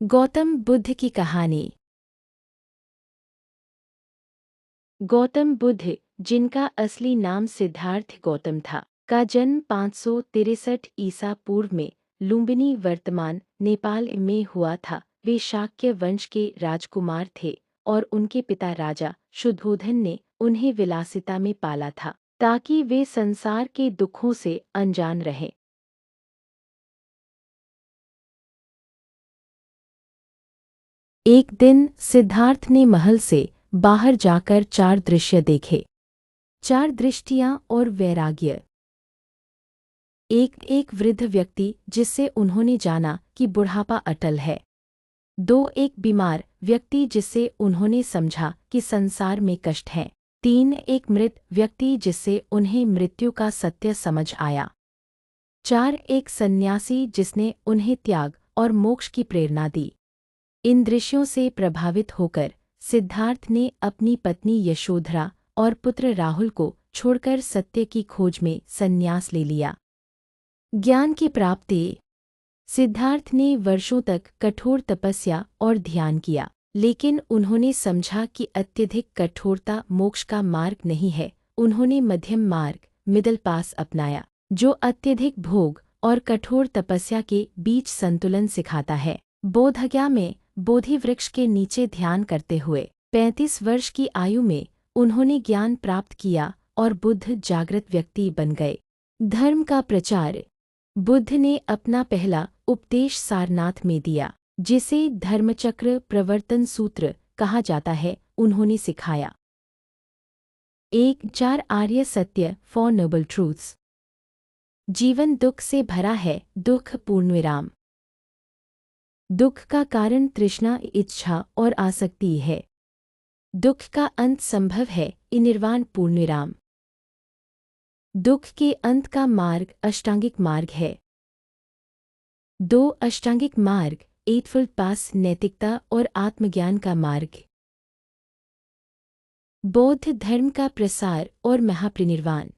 गौतम बुद्ध की कहानी। गौतम बुद्ध, जिनका असली नाम सिद्धार्थ गौतम था, का जन्म 563 ईसा पूर्व में लुम्बिनी वर्तमान नेपाल में हुआ था। वे शाक्य वंश के राजकुमार थे और उनके पिता राजा शुद्धोधन ने उन्हें विलासिता में पाला था ताकि वे संसार के दुखों से अनजान रहें। एक दिन सिद्धार्थ ने महल से बाहर जाकर 4 दृश्य देखे। 4 दृष्टियां और वैराग्य। एक एक वृद्ध व्यक्ति जिससे उन्होंने जाना कि बुढ़ापा अटल है। 2 एक बीमार व्यक्ति जिससे उन्होंने समझा कि संसार में कष्ट है। 3 एक मृत व्यक्ति जिससे उन्हें मृत्यु का सत्य समझ आया। 4 एक सन्यासी जिसने उन्हें त्याग और मोक्ष की प्रेरणा दी। इन दृश्यों से प्रभावित होकर सिद्धार्थ ने अपनी पत्नी यशोधरा और पुत्र राहुल को छोड़कर सत्य की खोज में संन्यास ले लिया। ज्ञान की प्राप्ति। सिद्धार्थ ने वर्षों तक कठोर तपस्या और ध्यान किया, लेकिन उन्होंने समझा कि अत्यधिक कठोरता मोक्ष का मार्ग नहीं है। उन्होंने मध्यम मार्ग, मिडल पास अपनाया, जो अत्यधिक भोग और कठोर तपस्या के बीच संतुलन सिखाता है। बोधगया में बोधि वृक्ष के नीचे ध्यान करते हुए 35 वर्ष की आयु में उन्होंने ज्ञान प्राप्त किया और बुद्ध जागृत व्यक्ति बन गए। धर्म का प्रचार। बुद्ध ने अपना पहला उपदेश सारनाथ में दिया, जिसे धर्मचक्र प्रवर्तन सूत्र कहा जाता है। उन्होंने सिखाया 4 आर्य सत्य, 4 नोबल ट्रूथ्स। जीवन दुख से भरा है, दुख पूर्णविराम। दुख का कारण तृष्णा, इच्छा और आसक्ति है। दुख का अंत संभव है, निर्वाण पूर्णविराम। दुख के अंत का मार्ग अष्टांगिक मार्ग है। 2 अष्टांगिक मार्ग, एटफोल्ड पास, नैतिकता और आत्मज्ञान का मार्ग। बौद्ध धर्म का प्रसार और महापरिनिर्वाण।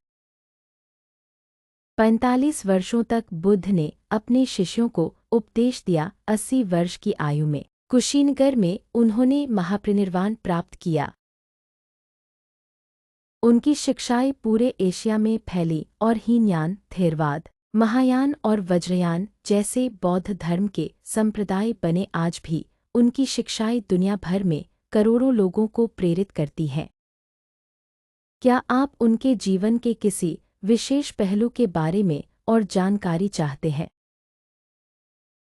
45 वर्षों तक बुद्ध ने अपने शिष्यों को उपदेश दिया। 80 वर्ष की आयु में कुशीनगर में उन्होंने महापरिनिर्वाण प्राप्त किया। उनकी शिक्षाएं पूरे एशिया में फैली और हीनयान, थेरवाद, महायान और वज्रयान जैसे बौद्ध धर्म के संप्रदाय बने। आज भी उनकी शिक्षाएं दुनिया भर में करोड़ों लोगों को प्रेरित करती हैं। क्या आप उनके जीवन के किसी विशेष पहलू के बारे में और जानकारी चाहते हैं?